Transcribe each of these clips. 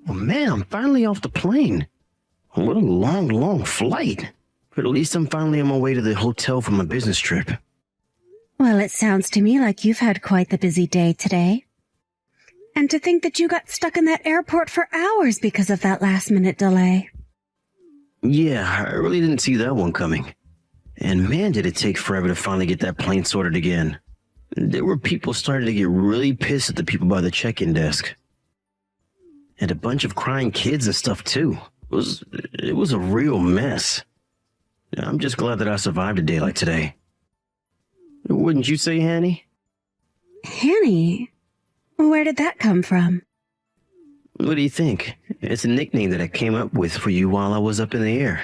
Oh man, I'm finally off the plane. What a long flight. But at least I'm finally on my way to the hotel for my business trip. Well, it sounds to me like you've had quite the busy day today. And to think that you got stuck in that airport for hours because of that last-minute delay. Yeah, I really didn't see that one coming. And man, did it take forever to finally get that plane sorted again. There were people starting to get really pissed at the people by the check-in desk. And a bunch of crying kids and stuff too. It was a real mess. I'm just glad that I survived a day like today. Wouldn't you say, Hanny? Hanny? Where did that come from? What do you think? It's a nickname that I came up with for you while I was up in the air.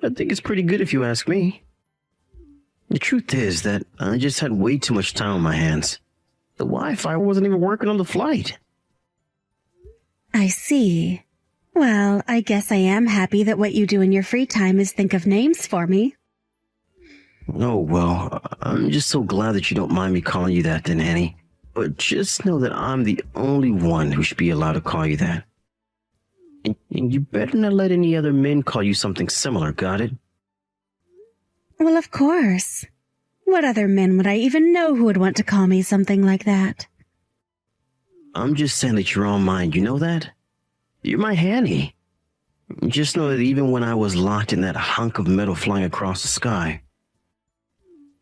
I think it's pretty good if you ask me. The truth is that I just had way too much time on my hands. The Wi-Fi wasn't even working on the flight. I see. Well, I guess I am happy that what you do in your free time is think of names for me. Oh, well, I'm just so glad that you don't mind me calling you that then, Hanny. But just know that I'm the only one who should be allowed to call you that. And you better not let any other men call you something similar, got it? Well, of course. What other men would I even know who would want to call me something like that? I'm just saying that you're on mine, you know that? You're my Hanny. Just know that even when I was locked in that hunk of metal flying across the sky,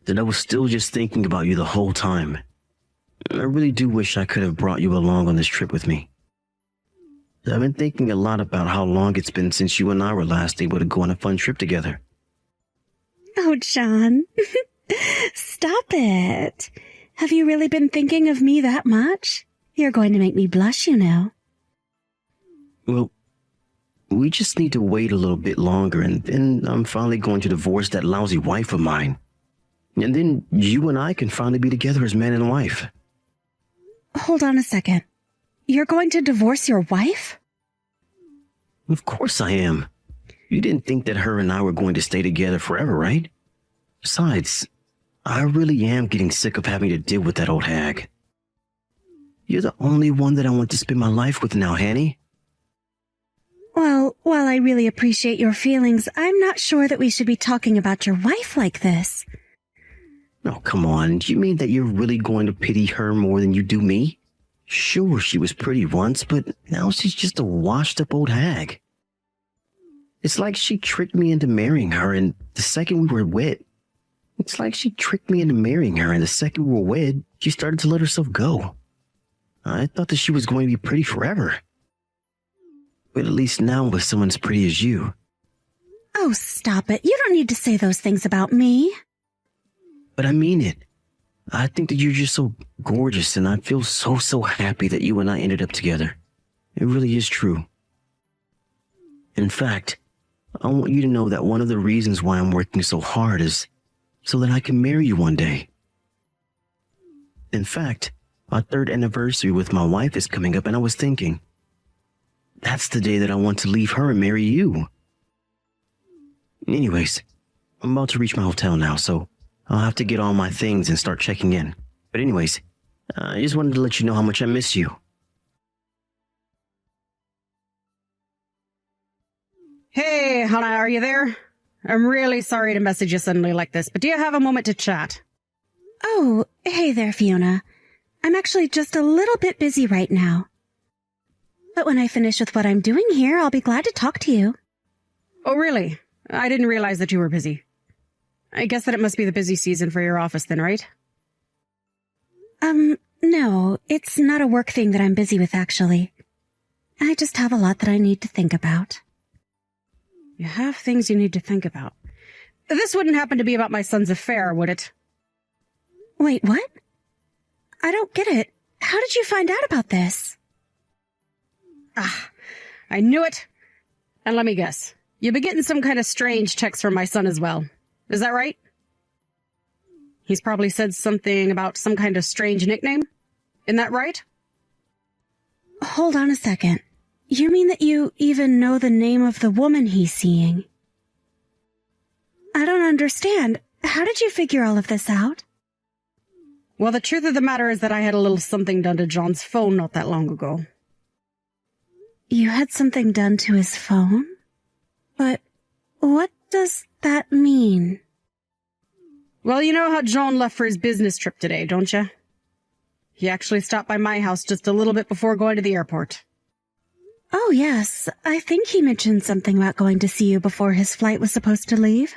that I was still just thinking about you the whole time. I really do wish I could have brought you along on this trip with me. I've been thinking a lot about how long it's been since you and I were last able to go on a fun trip together. Oh, John. Stop it. Have you really been thinking of me that much? You're going to make me blush, you know. Well, we just need to wait a little bit longer, and then I'm finally going to divorce that lousy wife of mine. And then you and I can finally be together as man and wife. Hold on a second. You're going to divorce your wife? Of course I am. You didn't think that her and I were going to stay together forever, right? Besides, I really am getting sick of having to deal with that old hag. You're the only one that I want to spend my life with now, Hanny. Well, while I really appreciate your feelings, I'm not sure that we should be talking about your wife like this. Oh, come on. Do you mean that you're really going to pity her more than you do me? Sure, she was pretty once, but now she's just a washed-up old hag. It's like she tricked me into marrying her, and the second we were wed, she started to let herself go. I thought that she was going to be pretty forever. But at least now with someone as pretty as you. Oh, stop it. You don't need to say those things about me. But I mean it. I think that you're just so gorgeous, and I feel so happy that you and I ended up together. It really is true. In fact, I want you to know that one of the reasons why I'm working so hard is so that I can marry you one day. In fact, our 3rd anniversary with my wife is coming up, and I was thinking, that's the day that I want to leave her and marry you. Anyways, I'm about to reach my hotel now, so I'll have to get all my things and start checking in. But anyways, I just wanted to let you know how much I miss you. Hey, Hannah, are you there? I'm really sorry to message you suddenly like this, but do you have a moment to chat? Oh, hey there, Fiona. I'm actually just a little bit busy right now. But when I finish with what I'm doing here, I'll be glad to talk to you. Oh, really? I didn't realize that you were busy. I guess that it must be the busy season for your office then, right? No, it's not a work thing that I'm busy with, actually. I just have a lot that I need to think about. You have things you need to think about. This wouldn't happen to be about my son's affair, would it? Wait, what? I don't get it. How did you find out about this? Ah, I knew it. And let me guess. You've been getting some kind of strange texts from my son as well. Is that right? He's probably said something about some kind of strange nickname. Isn't that right? Hold on a second. You mean that you even know the name of the woman he's seeing? I don't understand. How did you figure all of this out? Well, the truth of the matter is that I had a little something done to John's phone not that long ago. you had something done to his phone? But what does that mean? Well, you know how John left for his business trip today, don't you? He actually stopped by my house just a little bit before going to the airport. Oh, yes. I think he mentioned something about going to see you before his flight was supposed to leave.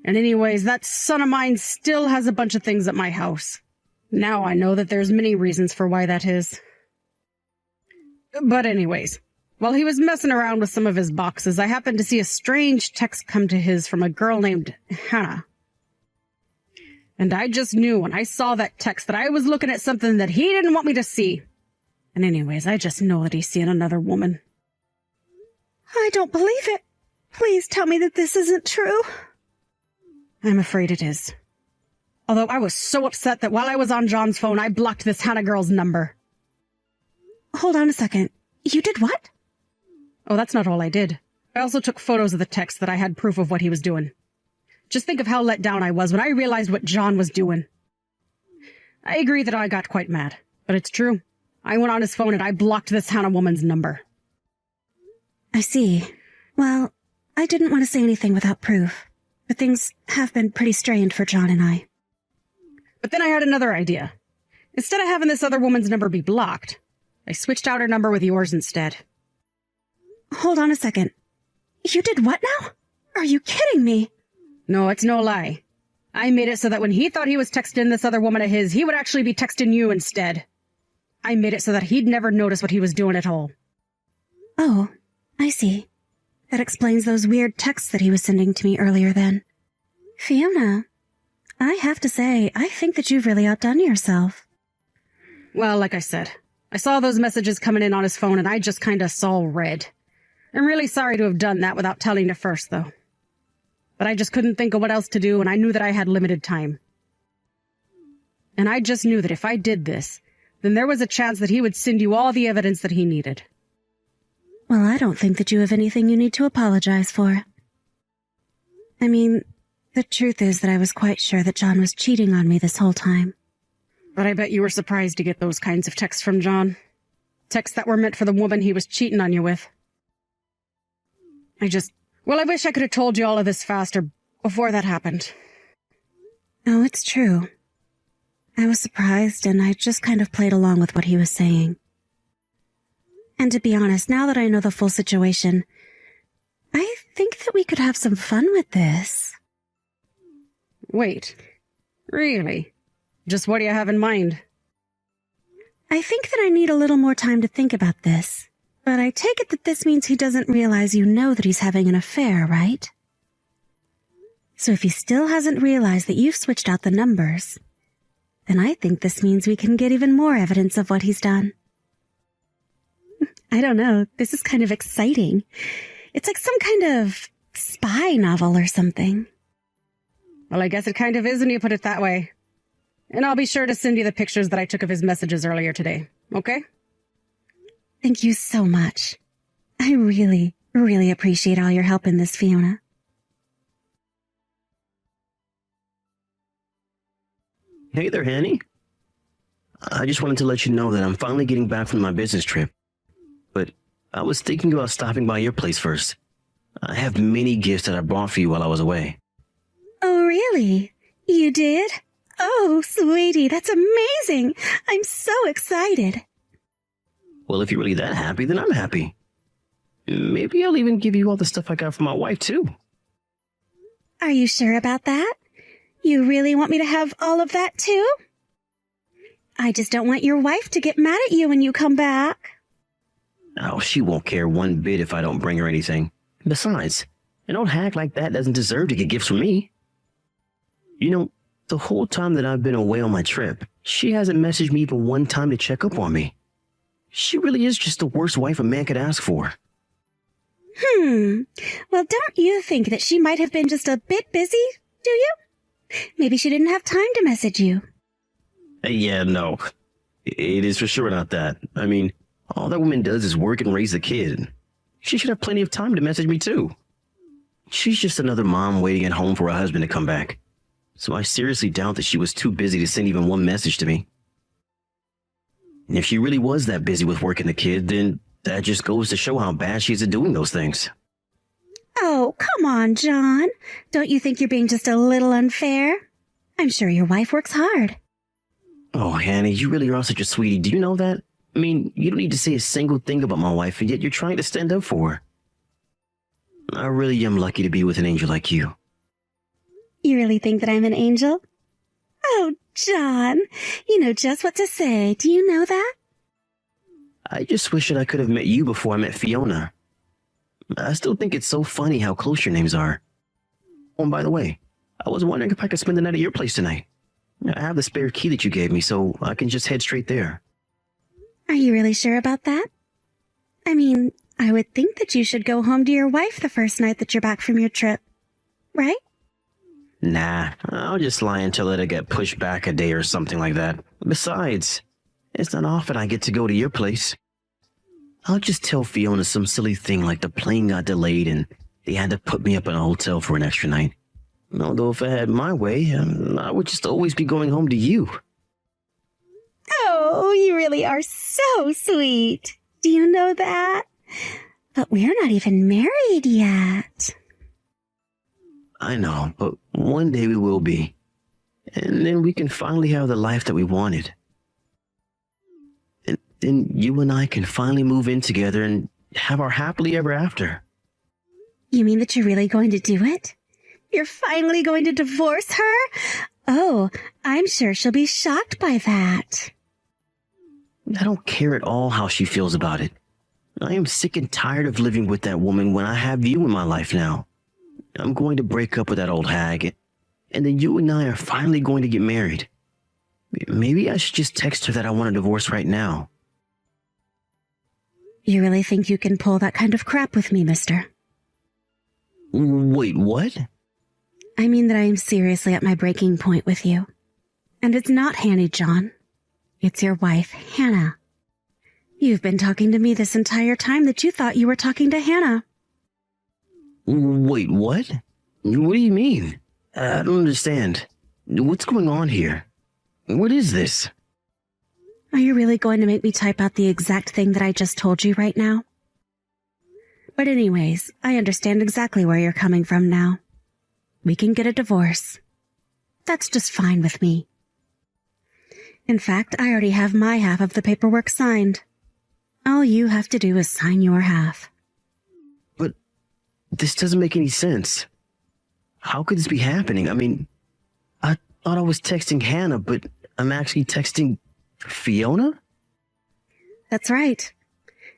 And anyways, that son of mine still has a bunch of things at my house. Now I know that there's many reasons for why that is. But anyways, while he was messing around with some of his boxes, I happened to see a strange text come to his from a girl named Hannah. And I just knew when I saw that text that I was looking at something that he didn't want me to see. And anyways, I just know that he's seeing another woman. I don't believe it. Please tell me that this isn't true. I'm afraid it is. Although I was so upset that while I was on John's phone, I blocked this Hannah girl's number. Hold on a second. You did what? Oh, that's not all I did. I also took photos of the text that I had proof of what he was doing. Just think of how let down I was when I realized what John was doing. I agree that I got quite mad, but it's true. I went on his phone and I blocked this Hannah woman's number. I see. Well, I didn't want to say anything without proof, but things have been pretty strained for John and I. But then I had another idea. Instead of having this other woman's number be blocked, I switched out her number with yours instead. Hold on a second. You did what now? Are you kidding me? No, it's no lie. I made it so that when he thought he was texting this other woman of his, he would actually be texting you instead. I made it so that he'd never notice what he was doing at all. Oh, I see. That explains those weird texts that he was sending to me earlier then. Fiona, I have to say, I think that you've really outdone yourself. Well, like I said, I saw those messages coming in on his phone and I just kinda saw red. I'm really sorry to have done that without telling you first, though. But I just couldn't think of what else to do, and I knew that I had limited time. And I just knew that if I did this, then there was a chance that he would send you all the evidence that he needed. Well, I don't think that you have anything you need to apologize for. I mean, the truth is that I was quite sure that John was cheating on me this whole time. But I bet you were surprised to get those kinds of texts from John. Texts that were meant for the woman he was cheating on you with. I wish I could have told you all of this faster, before that happened. Oh, it's true. I was surprised, and I just kind of played along with what he was saying. And to be honest, now that I know the full situation, I think that we could have some fun with this. Wait. Really? Just what do you have in mind? I think that I need a little more time to think about this. But I take it that this means he doesn't realize you know that he's having an affair, right? So if he still hasn't realized that you've switched out the numbers, then I think this means we can get even more evidence of what he's done. I don't know, this is kind of exciting. It's like some kind of spy novel or something. Well, I guess it kind of is when you put it that way. And I'll be sure to send you the pictures that I took of his messages earlier today, okay? Thank you so much. I really, really appreciate all your help in this, Fiona. Hey there, Hanny. I just wanted to let you know that I'm finally getting back from my business trip. But I was thinking about stopping by your place first. I have many gifts that I brought for you while I was away. Oh, really? You did? Oh, sweetie, that's amazing. I'm so excited. Well, if you're really that happy, then I'm happy. Maybe I'll even give you all the stuff I got from my wife, too. Are you sure about that? You really want me to have all of that, too? I just don't want your wife to get mad at you when you come back. Oh, she won't care one bit if I don't bring her anything. Besides, an old hack like that doesn't deserve to get gifts from me. You know, the whole time that I've been away on my trip, she hasn't messaged me even one time to check up on me. She really is just the worst wife a man could ask for. Well, don't you think that she might have been just a bit busy, do you? Maybe she didn't have time to message you. Yeah, no. It is for sure not that. I mean, all that woman does is work and raise the kid. She should have plenty of time to message me, too. She's just another mom waiting at home for her husband to come back. So I seriously doubt that she was too busy to send even one message to me. And if she really was that busy with working the kid, then That just goes to show how bad she is at doing those things. Oh, come on, John. Don't you think you're being just a little unfair? I'm sure your wife works hard. Oh, Hannah, you really are such a sweetie. Do you know that? I mean, you don't need to say a single thing about my wife, and yet you're trying to stand up for her. I really am lucky to be with an angel like you. You really think that I'm an angel? Oh, John, you know just what to say. Do you know that? I just wish that I could have met you before I met Fiona. I still think it's so funny how close your names are. Oh, and by the way, I was wondering if I could spend the night at your place tonight. I have the spare key that you gave me, so I can just head straight there. Are you really sure about that? I mean, I would think that you should go home to your wife the first night that you're back from your trip, right? Nah, I'll just lie and tell her to get pushed back a day or something like that. Besides, it's not often I get to go to your place. I'll just tell Fiona some silly thing like the plane got delayed and they had to put me up in a hotel for an extra night. Although if I had my way, I would just always be going home to you. Oh, you really are so sweet. Do you know that? But we're not even married yet. I know, but one day we will be. And then we can finally have the life that we wanted. And then you and I can finally move in together and have our happily ever after. You mean that you're really going to do it? You're finally going to divorce her? Oh, I'm sure she'll be shocked by that. I don't care at all how she feels about it. I am sick and tired of living with that woman when I have you in my life now. I'm going to break up with that old hag, and then you and I are finally going to get married. Maybe I should just text her that I want a divorce right now. You really think you can pull that kind of crap with me, mister? Wait, what? I mean that I am seriously at my breaking point with you. And it's not Hanny, John. It's your wife, Hannah. You've been talking to me this entire time that you thought you were talking to Hannah. Wait, what? What do you mean? I don't understand. What's going on here? What is this? Are you really going to make me type out the exact thing that I just told you right now? But anyways, I understand exactly where you're coming from now. We can get a divorce. That's just fine with me. In fact, I already have my half of the paperwork signed. All you have to do is sign your half. But this doesn't make any sense. How could this be happening? I mean, I thought I was texting Hannah, but I'm actually texting Fiona? That's right.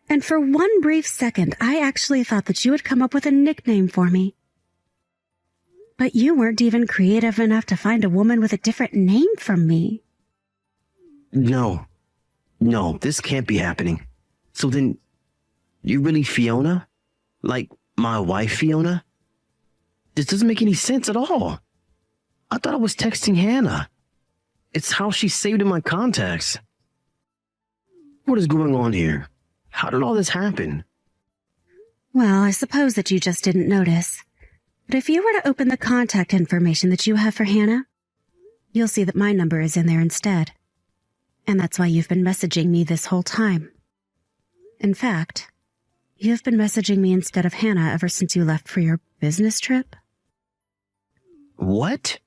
And for one brief second, I actually thought that you would come up with a nickname for me. But you weren't even creative enough to find a woman with a different name from me. No, this can't be happening. So then, you really Fiona? Like my wife Fiona? This doesn't make any sense at all. I thought I was texting Hannah. It's how she's saved in my contacts. What is going on here? How did all this happen? Well, I suppose that you just didn't notice. But if you were to open the contact information that you have for Hannah, you'll see that my number is in there instead. And that's why you've been messaging me this whole time. In fact, you've been messaging me instead of Hannah ever since you left for your business trip. What?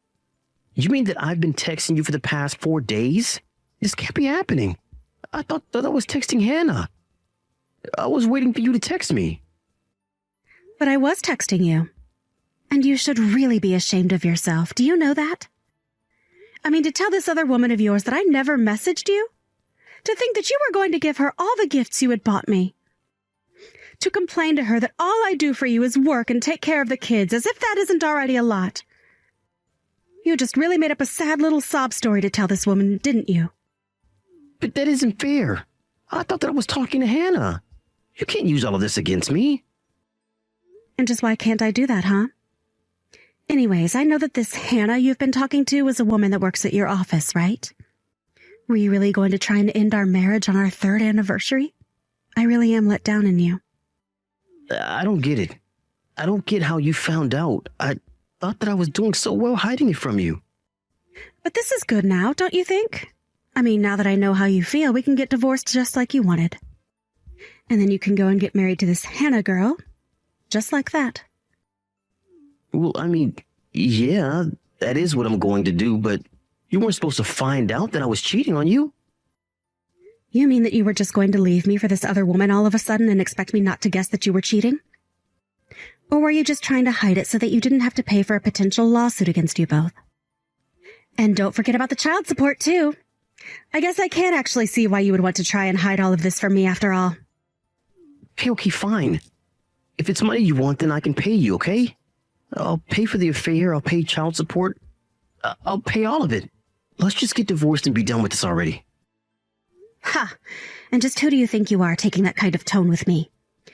You mean that I've been texting you for the past 4 days? This can't be happening. I thought that I was texting Hannah. I was waiting for you to text me. But I was texting you. And you should really be ashamed of yourself. Do you know that? I mean, to tell this other woman of yours that I never messaged you? To think that you were going to give her all the gifts you had bought me? To complain to her that all I do for you is work and take care of the kids, as if that isn't already a lot? You just really made up a sad little sob story to tell this woman, didn't you? But that isn't fair. I thought that I was talking to Hannah. You can't use all of this against me. And just why can't I do that, huh? Anyways, I know that this Hannah you've been talking to is a woman that works at your office, right? Were you really going to try and end our marriage on our 3rd anniversary? I really am let down in you. I don't get it. I don't get how you found out. I thought that I was doing so well hiding it from you. But this is good now, don't you think? I mean, now that I know how you feel, we can get divorced just like you wanted. And then you can go and get married to this Hannah girl. Just like that. Well, I mean, yeah, that is what I'm going to do, but you weren't supposed to find out that I was cheating on you. You mean that you were just going to leave me for this other woman all of a sudden and expect me not to guess that you were cheating? Or were you just trying to hide it so that you didn't have to pay for a potential lawsuit against you both? And don't forget about the child support, too. I guess I can't actually see why you would want to try and hide all of this from me after all. Okay, fine. If it's money you want, then I can pay you, okay? I'll pay for the affair, I'll pay child support. I'll pay all of it. Let's just get divorced and be done with this already. Ha! And just who do you think you are taking that kind of tone with me?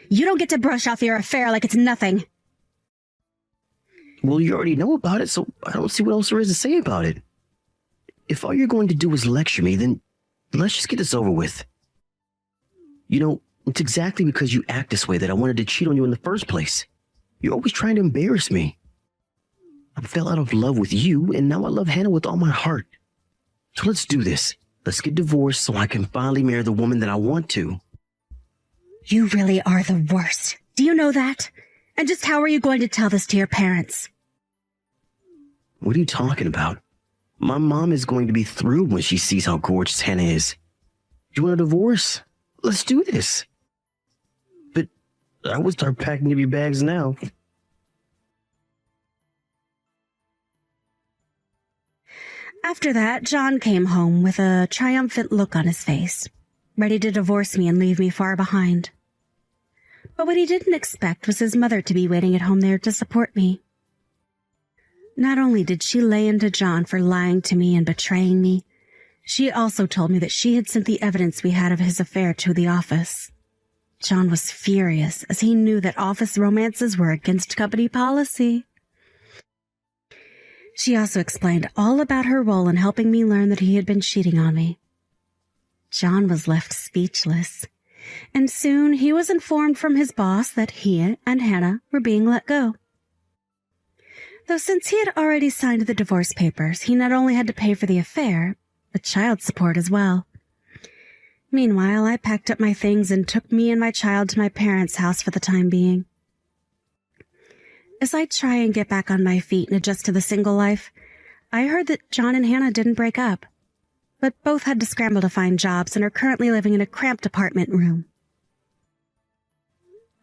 You don't get to brush off your affair like it's nothing. Well, you already know about it, so I don't see what else there is to say about it. If all you're going to do is lecture me, then let's just get this over with. You know, it's exactly because you act this way that I wanted to cheat on you in the first place. You're always trying to embarrass me. I fell out of love with you, and now I love Hannah with all my heart. So let's do this. Let's get divorced so I can finally marry the woman that I want to. You really are the worst. Do you know that? And just how are you going to tell this to your parents? What are you talking about? My mom is going to be thrilled when she sees how gorgeous Hannah is. You want a divorce? Let's do this. But I would start packing up your bags now. After that, John came home with a triumphant look on his face, ready to divorce me and leave me far behind. But what he didn't expect was his mother to be waiting at home there to support me. Not only did she lay into John for lying to me and betraying me, she also told me that she had sent the evidence we had of his affair to the office. John was furious, as he knew that office romances were against company policy. She also explained all about her role in helping me learn that he had been cheating on me. John was left speechless, and soon he was informed from his boss that he and Hannah were being let go. Though since he had already signed the divorce papers, he not only had to pay for the affair, but child support as well. Meanwhile, I packed up my things and took me and my child to my parents' house for the time being. As I try and get back on my feet and adjust to the single life, I heard that John and Hannah didn't break up, but both had to scramble to find jobs and are currently living in a cramped apartment room.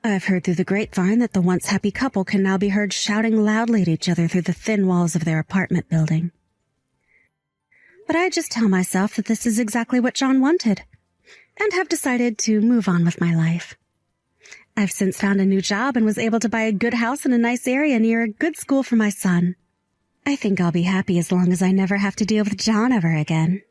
I've heard through the grapevine that the once happy couple can now be heard shouting loudly at each other through the thin walls of their apartment building. But I just tell myself that this is exactly what John wanted, and have decided to move on with my life. I've since found a new job and was able to buy a good house in a nice area near a good school for my son. I think I'll be happy as long as I never have to deal with John ever again.